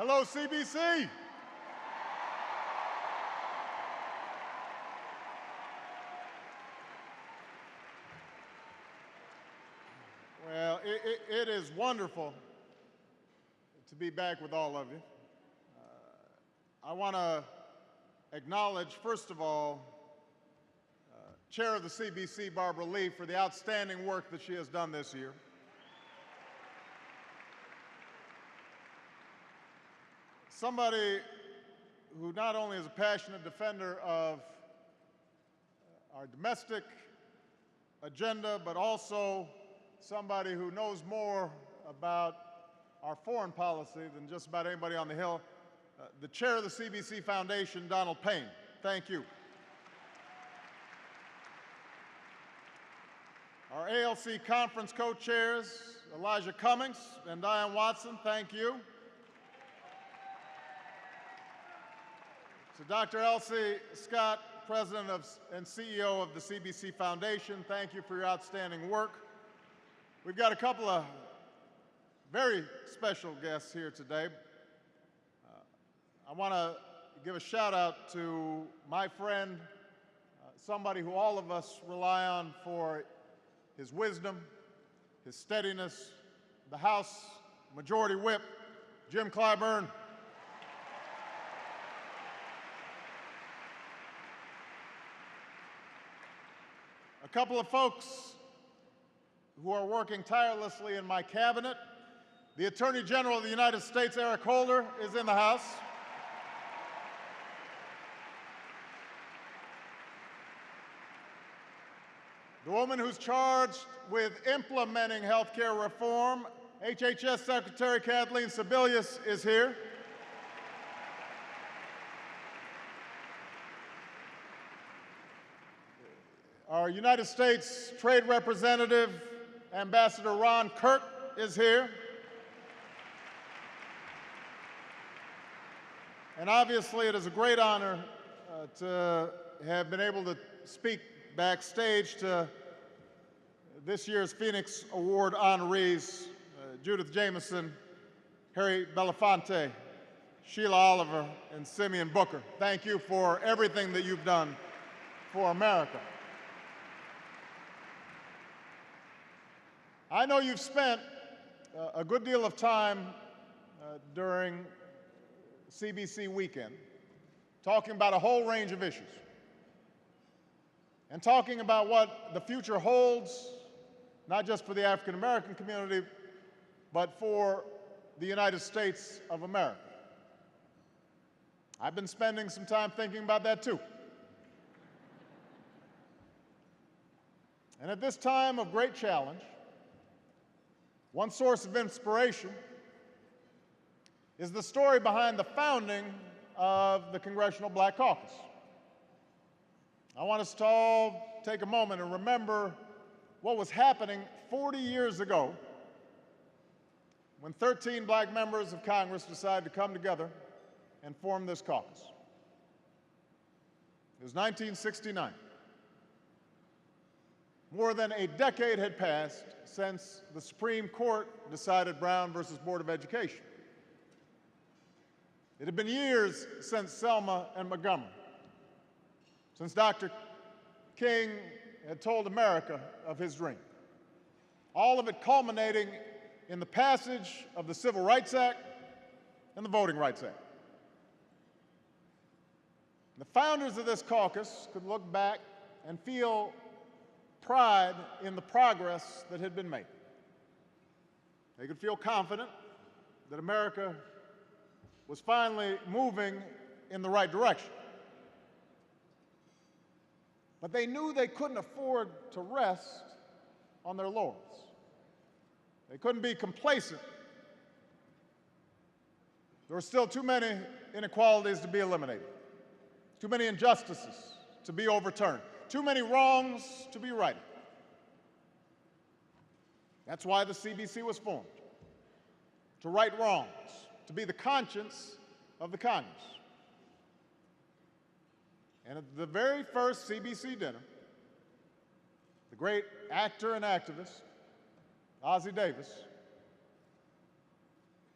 Hello, CBC. Well, it is wonderful to be back with all of you. I want to acknowledge, first of all, Chair of the CBC, Barbara Lee, for the outstanding work that she has done this year. Somebody who not only is a passionate defender of our domestic agenda, but also somebody who knows more about our foreign policy than just about anybody on the Hill, the chair of the CBC Foundation, Donald Payne. Thank you. Our ALC conference co-chairs, Elijah Cummings and Diane Watson, thank you. To Dr. Elsie Scott, President and CEO of the CBC Foundation, thank you for your outstanding work. We've got a couple of very special guests here today. I want to give a shout out to my friend, somebody who all of us rely on for his wisdom, his steadiness, the House Majority Whip, Jim Clyburn. A couple of folks who are working tirelessly in my cabinet. The Attorney General of the United States, Eric Holder, is in the House. The woman who's charged with implementing health care reform, HHS Secretary Kathleen Sebelius, is here. Our United States Trade Representative, Ambassador Ron Kirk, is here. And obviously, it is a great honor to have been able to speak backstage to this year's Phoenix Award honorees, Judith Jamison, Harry Belafonte, Sheila Oliver, and Simeon Booker. Thank you for everything that you've done for America. I know you've spent a good deal of time during CBC weekend talking about a whole range of issues and talking about what the future holds, not just for the African American community, but for the United States of America. I've been spending some time thinking about that too. And at this time of great challenge, one source of inspiration is the story behind the founding of the Congressional Black Caucus. I want us to all take a moment and remember what was happening 40 years ago when 13 black members of Congress decided to come together and form this caucus. It was 1969. More than a decade had passed since the Supreme Court decided Brown versus Board of Education. It had been years since Selma and Montgomery, since Dr. King had told America of his dream, all of it culminating in the passage of the Civil Rights Act and the Voting Rights Act. The founders of this caucus could look back and feel pride in the progress that had been made. They could feel confident that America was finally moving in the right direction. But they knew they couldn't afford to rest on their laurels. They couldn't be complacent. There were still too many inequalities to be eliminated, too many injustices to be overturned, too many wrongs to be righted. That's why the CBC was formed, to right wrongs, to be the conscience of the Congress. And at the very first CBC dinner, the great actor and activist, Ossie Davis,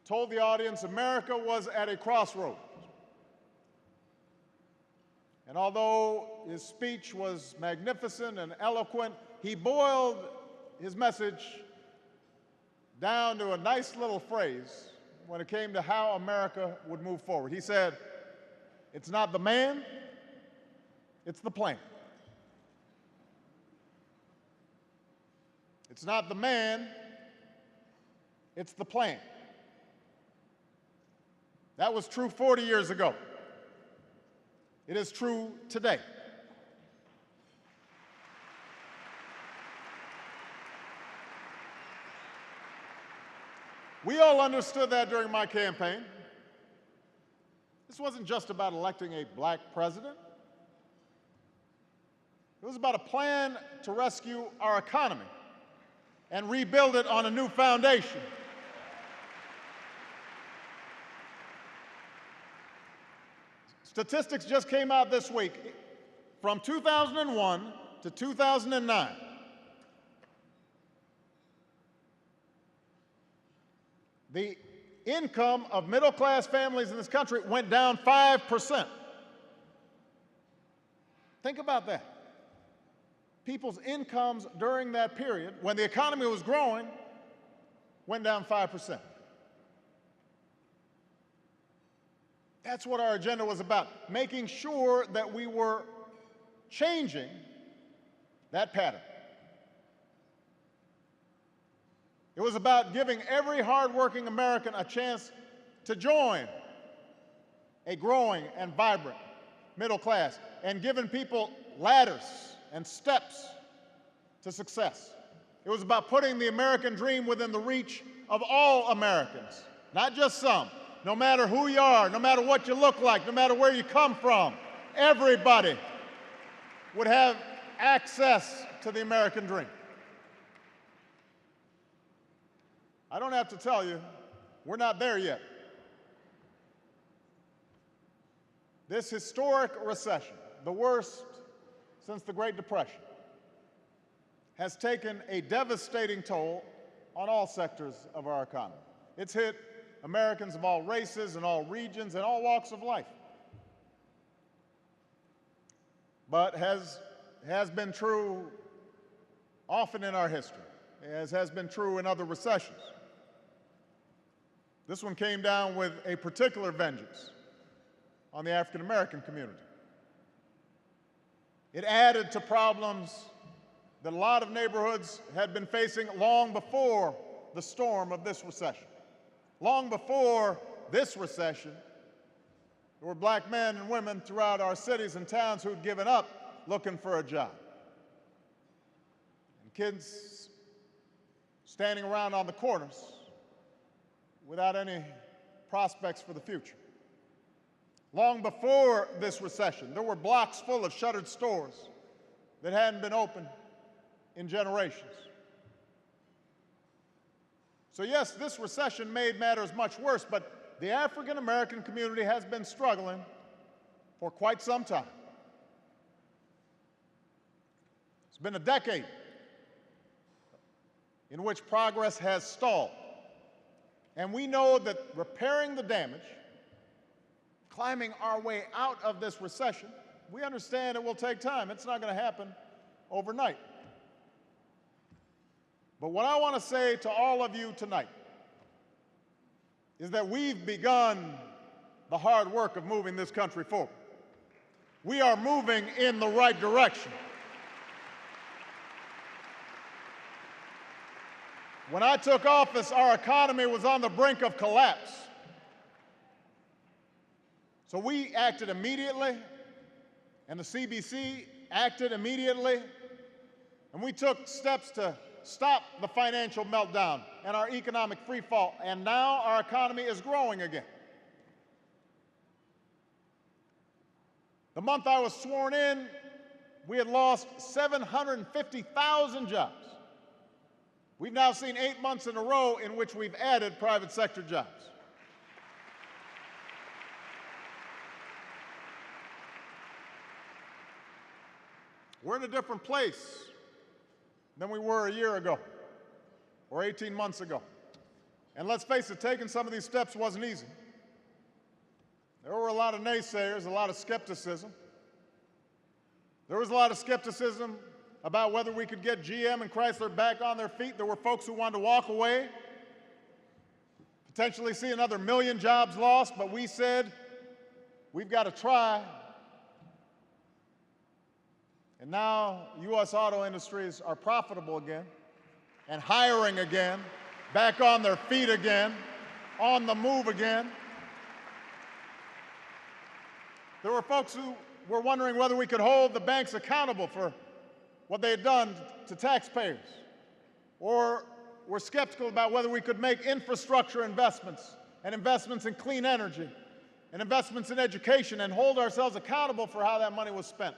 told the audience America was at a crossroads. And although his speech was magnificent and eloquent, he boiled his message down to a nice little phrase when it came to how America would move forward. He said, "It's not the man, it's the plan." It's not the man, it's the plan. That was true 40 years ago. It is true today. We all understood that during my campaign. This wasn't just about electing a black president. It was about a plan to rescue our economy and rebuild it on a new foundation. Statistics just came out this week. From 2001 to 2009, the income of middle-class families in this country went down 5%. Think about that. People's incomes during that period, when the economy was growing, went down 5%. That's what our agenda was about, making sure that we were changing that pattern. It was about giving every hardworking American a chance to join a growing and vibrant middle class and giving people ladders and steps to success. It was about putting the American dream within the reach of all Americans, not just some. No matter who you are, no matter what you look like, no matter where you come from, everybody would have access to the American dream. I don't have to tell you, we're not there yet. This historic recession, the worst since the Great Depression, has taken a devastating toll on all sectors of our economy. It's hit Americans of all races and all regions and all walks of life. But has been true often in our history, as has been true in other recessions. This one came down with a particular vengeance on the African American community. It added to problems that a lot of neighborhoods had been facing long before the storm of this recession. Long before this recession, there were black men and women throughout our cities and towns who'd given up looking for a job. And kids standing around on the corners without any prospects for the future. Long before this recession, there were blocks full of shuttered stores that hadn't been opened in generations. So yes, this recession made matters much worse, but the African American community has been struggling for quite some time. It's been a decade in which progress has stalled. And we know that repairing the damage, climbing our way out of this recession, we understand it will take time. It's not going to happen overnight. But what I want to say to all of you tonight is that we've begun the hard work of moving this country forward. We are moving in the right direction. When I took office, our economy was on the brink of collapse. So we acted immediately, and the CBC acted immediately, and we took steps to stop the financial meltdown and our economic freefall, and now our economy is growing again. The month I was sworn in, we had lost 750,000 jobs. We've now seen 8 months in a row in which we've added private sector jobs. We're in a different place than we were a year ago or 18 months ago. And let's face it, taking some of these steps wasn't easy. There were a lot of naysayers, a lot of skepticism. There was a lot of skepticism about whether we could get GM and Chrysler back on their feet. There were folks who wanted to walk away, potentially see another 1 million jobs lost, but we said, we've got to try. And now U.S. auto industries are profitable again and hiring again, back on their feet again, on the move again. There were folks who were wondering whether we could hold the banks accountable for what they had done to taxpayers, or were skeptical about whether we could make infrastructure investments and investments in clean energy and investments in education and hold ourselves accountable for how that money was spent.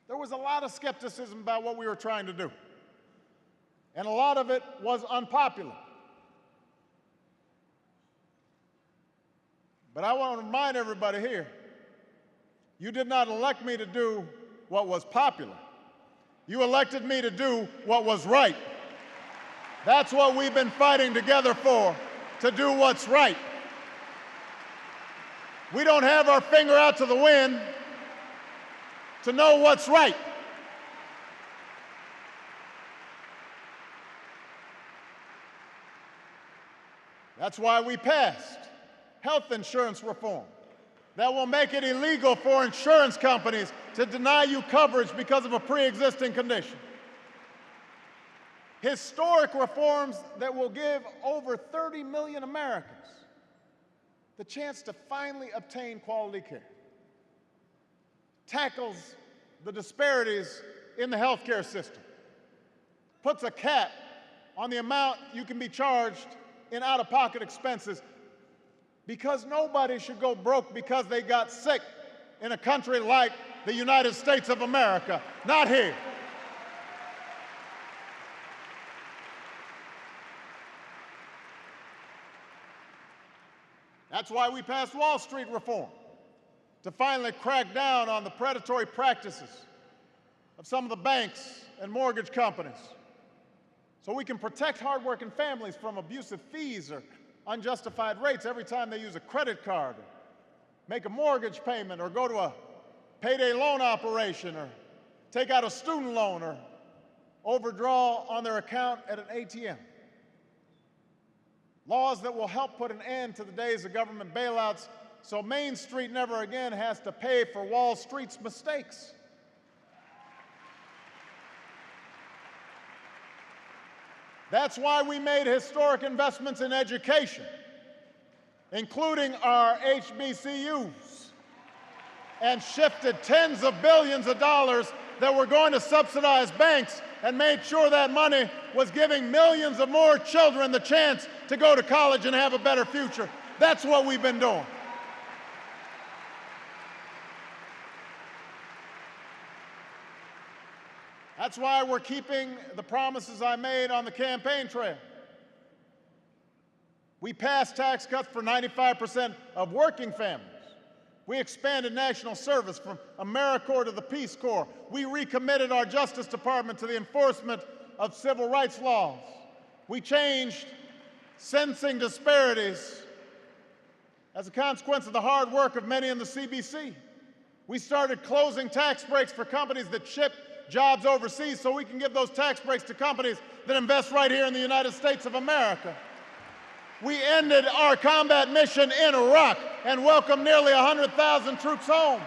There was a lot of skepticism about what we were trying to do, and a lot of it was unpopular. But I want to remind everybody here, you did not elect me to do what was popular. You elected me to do what was right. That's what we've been fighting together for, to do what's right. We don't have our finger out to the wind to know what's right. That's why we passed health insurance reform that will make it illegal for insurance companies to deny you coverage because of a pre-existing condition. Historic reforms that will give over 30 million Americans the chance to finally obtain quality care. Tackles the disparities in the healthcare system. Puts a cap on the amount you can be charged in out-of-pocket expenses, because nobody should go broke because they got sick in a country like the United States of America. Not here. That's why we passed Wall Street reform, to finally crack down on the predatory practices of some of the banks and mortgage companies, so we can protect hardworking families from abusive fees or unjustified rates every time they use a credit card, or make a mortgage payment, or go to a payday loan operation, or take out a student loan, or overdraw on their account at an ATM. Laws that will help put an end to the days of government bailouts, so Main Street never again has to pay for Wall Street's mistakes. That's why we made historic investments in education, including our HBCUs, and shifted tens of billions of dollars that were going to subsidize banks, and made sure that money was giving millions of more children the chance to go to college and have a better future. That's what we've been doing. That's why we're keeping the promises I made on the campaign trail. We passed tax cuts for 95% of working families. We expanded national service from AmeriCorps to the Peace Corps. We recommitted our Justice Department to the enforcement of civil rights laws. We changed sentencing disparities as a consequence of the hard work of many in the CBC. We started closing tax breaks for companies that ship jobs overseas, so we can give those tax breaks to companies that invest right here in the United States of America. We ended our combat mission in Iraq and welcomed nearly 100,000 troops home.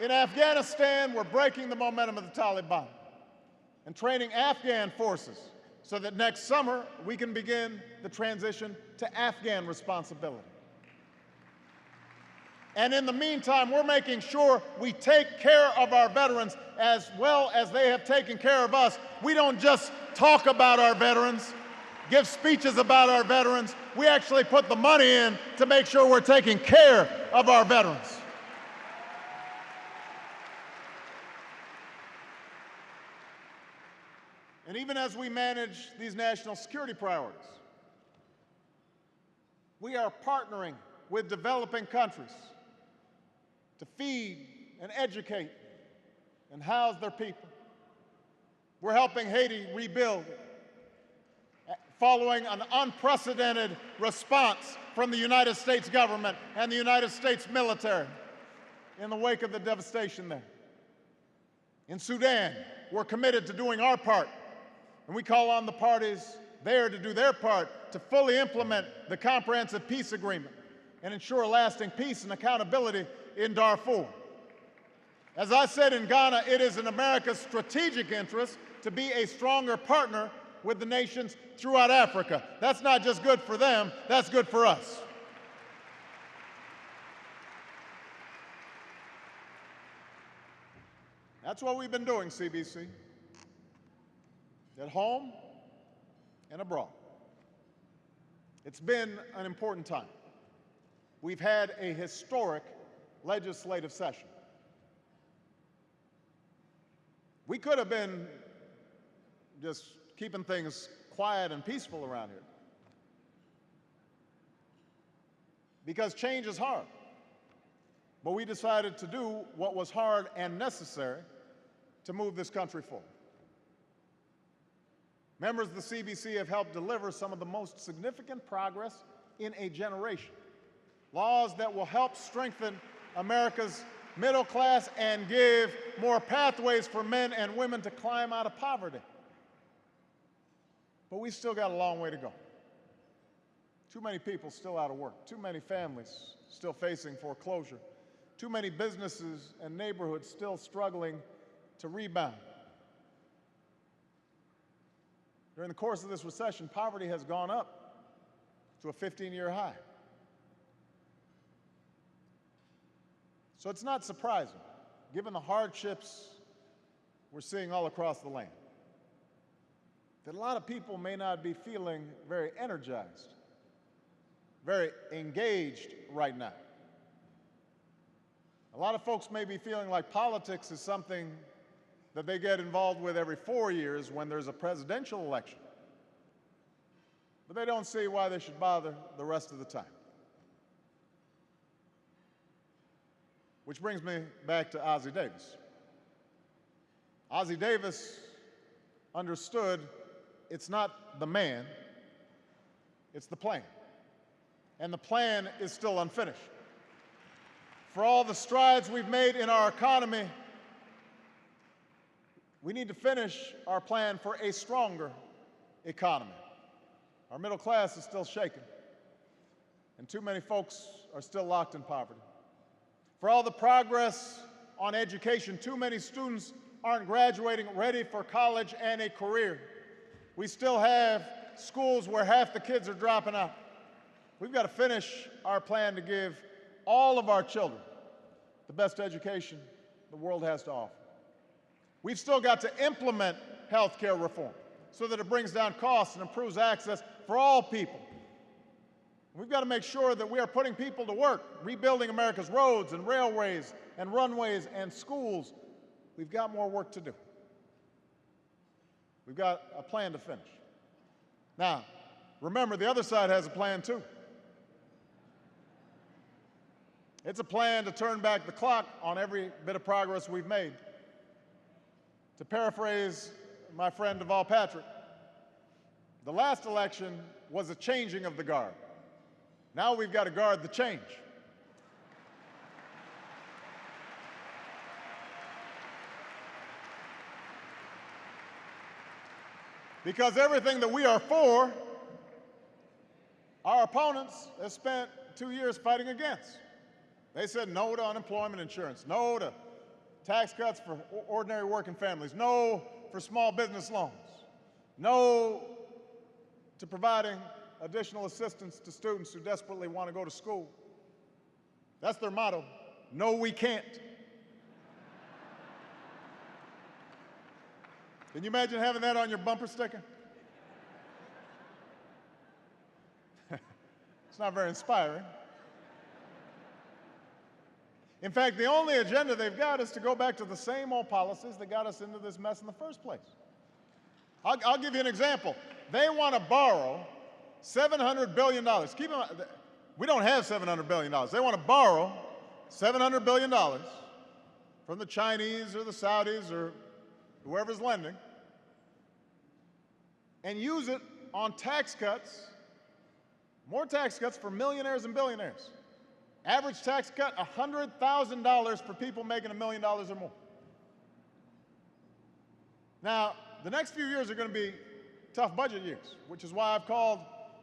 In Afghanistan, we're breaking the momentum of the Taliban and training Afghan forces so that next summer we can begin the transition to Afghan responsibility. And in the meantime, we're making sure we take care of our veterans as well as they have taken care of us. We don't just talk about our veterans, give speeches about our veterans. We actually put the money in to make sure we're taking care of our veterans. And even as we manage these national security priorities, we are partnering with developing countries to feed and educate and house their people. We're helping Haiti rebuild following an unprecedented response from the United States government and the United States military in the wake of the devastation there. In Sudan, we're committed to doing our part, and we call on the parties there to do their part to fully implement the comprehensive peace agreement and ensure lasting peace and accountability in Darfur. As I said in Ghana, it is in America's strategic interest to be a stronger partner with the nations throughout Africa. That's not just good for them, that's good for us. That's what we've been doing, CBC, at home and abroad. It's been an important time. We've had a historic legislative session. We could have been just keeping things quiet and peaceful around here, because change is hard. But we decided to do what was hard and necessary to move this country forward. Members of the CBC have helped deliver some of the most significant progress in a generation. Laws that will help strengthen America's middle class and give more pathways for men and women to climb out of poverty. But we've still got a long way to go. Too many people still out of work. Too many families still facing foreclosure. Too many businesses and neighborhoods still struggling to rebound. During the course of this recession, poverty has gone up to a 15-year high. So it's not surprising, given the hardships we're seeing all across the land, that a lot of people may not be feeling very energized, very engaged right now. A lot of folks may be feeling like politics is something that they get involved with every 4 years when there's a presidential election, but they don't see why they should bother the rest of the time. Which brings me back to Ossie Davis. Ossie Davis understood it's not the man, it's the plan. And the plan is still unfinished. For all the strides we've made in our economy, we need to finish our plan for a stronger economy. Our middle class is still shaken, and too many folks are still locked in poverty. For all the progress on education, too many students aren't graduating ready for college and a career. We still have schools where half the kids are dropping out. We've got to finish our plan to give all of our children the best education the world has to offer. We've still got to implement health care reform so that it brings down costs and improves access for all people. We've got to make sure that we are putting people to work, rebuilding America's roads and railways and runways and schools. We've got more work to do. We've got a plan to finish. Now, remember, the other side has a plan too. It's a plan to turn back the clock on every bit of progress we've made. To paraphrase my friend Deval Patrick, the last election was a changing of the guard. Now we've got to guard the change. Because everything that we are for, our opponents have spent 2 years fighting against. They said no to unemployment insurance, no to tax cuts for ordinary working families, no for small business loans, no to providing additional assistance to students who desperately want to go to school. That's their motto: no, we can't. Can you imagine having that on your bumper sticker? It's not very inspiring. In fact, the only agenda they've got is to go back to the same old policies that got us into this mess in the first place. I'll give you an example. They want to borrow $700 billion. Keep in mind, we don't have $700 billion. They want to borrow $700 billion from the Chinese or the Saudis or whoever's lending and use it on tax cuts, more tax cuts for millionaires and billionaires. Average tax cut, $100,000 for people making $1 million or more. Now, the next few years are going to be tough budget years, which is why I've called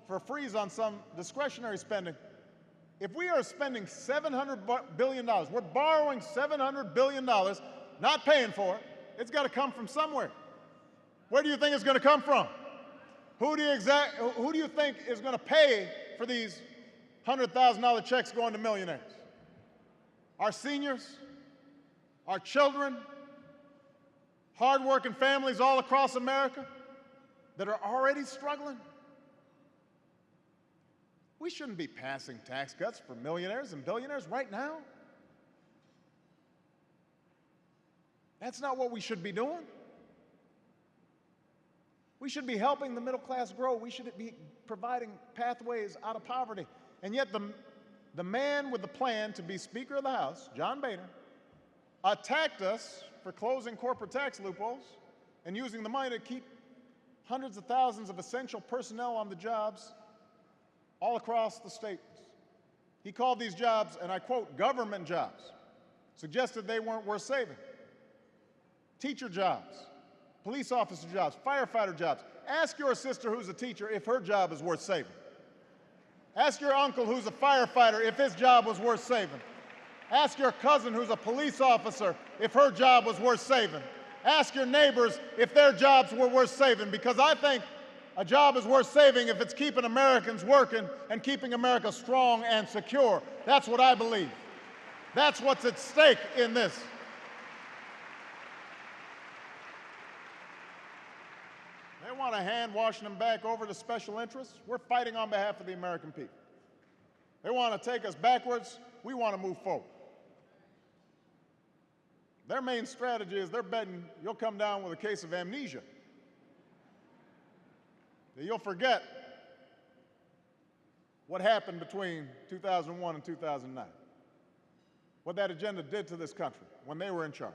for a freeze on some discretionary spending. If we are spending $700 billion, we're borrowing $700 billion, not paying for it, it's got to come from somewhere. Where do you think it's going to come from? Who do you think is going to pay for these $100,000 checks going to millionaires? Our seniors? Our children? Hardworking families all across America that are already struggling? We shouldn't be passing tax cuts for millionaires and billionaires right now. That's not what we should be doing. We should be helping the middle class grow. We should be providing pathways out of poverty. And yet the man with the plan to be Speaker of the House, John Boehner, attacked us for closing corporate tax loopholes and using the money to keep hundreds of thousands of essential personnel on the jobs all across the states. He called these jobs, and I quote, government jobs, suggested they weren't worth saving. Teacher jobs, police officer jobs, firefighter jobs. Ask your sister who's a teacher if her job is worth saving. Ask your uncle who's a firefighter if his job was worth saving. Ask your cousin who's a police officer if her job was worth saving. Ask your neighbors if their jobs were worth saving, because I think a job is worth saving if it's keeping Americans working and keeping America strong and secure. That's what I believe. That's what's at stake in this. They want to hand Washington back over to special interests. We're fighting on behalf of the American people. They want to take us backwards. We want to move forward. Their main strategy is they're betting you'll come down with a case of amnesia. That you'll forget what happened between 2001 and 2009. What that agenda did to this country when they were in charge.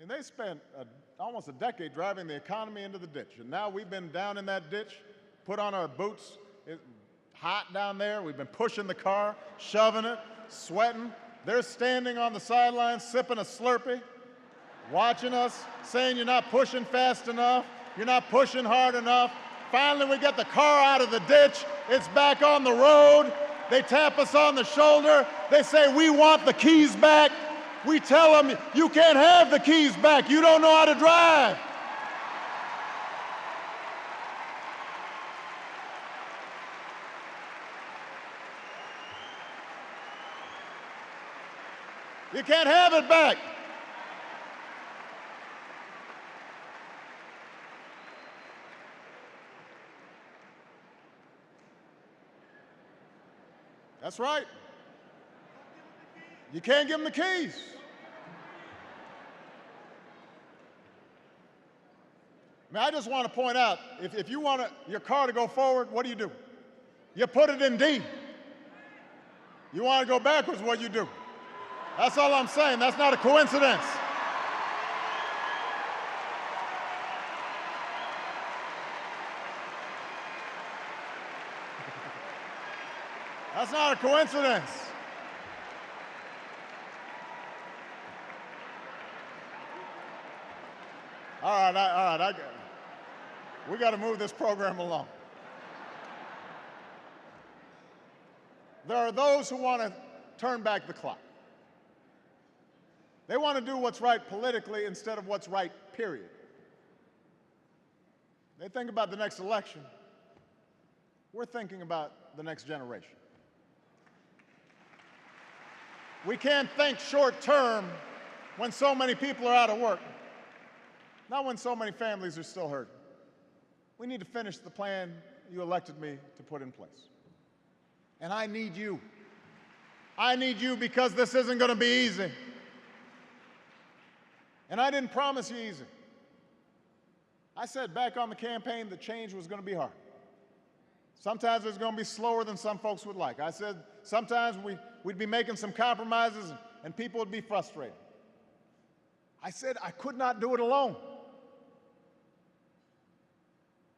And they spent almost a decade driving the economy into the ditch. And now we've been down in that ditch, put on our boots. It's hot down there. We've been pushing the car, shoving it, sweating. They're standing on the sidelines, sipping a Slurpee, watching us, saying you're not pushing fast enough, you're not pushing hard enough. Finally, we get the car out of the ditch. It's back on the road. They tap us on the shoulder. They say, we want the keys back. We tell them, you can't have the keys back. You don't know how to drive. You can't have it back. That's right. You can't give them the keys. I mean, I just want to point out, if you want your car to go forward, what do? You put it in D. You want to go backwards, what do you do? That's all I'm saying. That's not a coincidence. That's not a coincidence. All right, we got to move this program along. There are those who want to turn back the clock. They want to do what's right politically instead of what's right, period. They think about the next election. We're thinking about the next generation. We can't think short term when so many people are out of work, not when so many families are still hurting. We need to finish the plan you elected me to put in place. And I need you. I need you because this isn't going to be easy. And I didn't promise you easy. I said back on the campaign that change was going to be hard. Sometimes it's going to be slower than some folks would like. I said sometimes we'd be making some compromises and and people would be frustrated. I said I could not do it alone.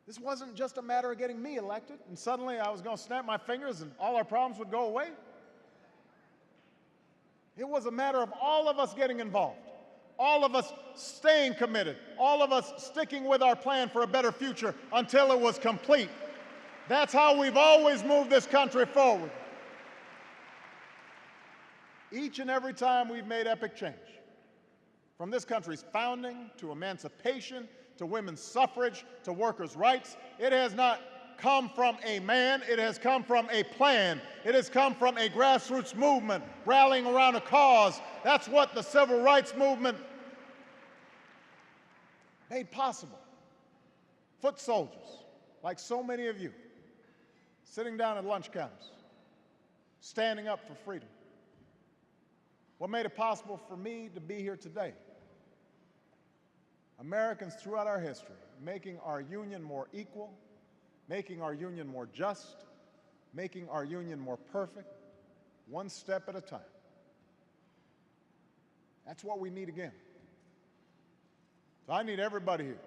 This wasn't just a matter of getting me elected, and suddenly I was going to snap my fingers and all our problems would go away. It was a matter of all of us getting involved, all of us staying committed, all of us sticking with our plan for a better future until it was complete. That's how we've always moved this country forward. Each and every time we've made epic change, from this country's founding to emancipation, to women's suffrage, to workers' rights, it has not come from a man, it has come from a plan. It has come from a grassroots movement rallying around a cause. That's what the civil rights movement made possible. Foot soldiers, like so many of you, sitting down at lunch counters, standing up for freedom. What made it possible for me to be here today? Americans throughout our history, making our union more equal, making our union more just, making our union more perfect, one step at a time. That's what we need again. So I need everybody here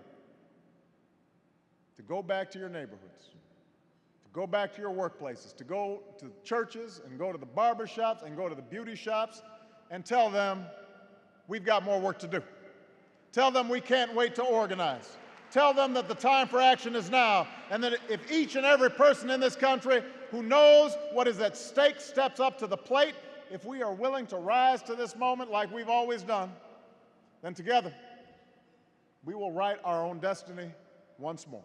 to go back to your neighborhoods, to go back to your workplaces, to go to churches and go to the barber shops and go to the beauty shops and tell them we've got more work to do. Tell them we can't wait to organize. Tell them that the time for action is now, and that if each and every person in this country who knows what is at stake steps up to the plate, if we are willing to rise to this moment like we've always done, then together we will write our own destiny once more.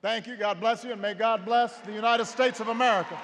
Thank you, God bless you, and may God bless the United States of America.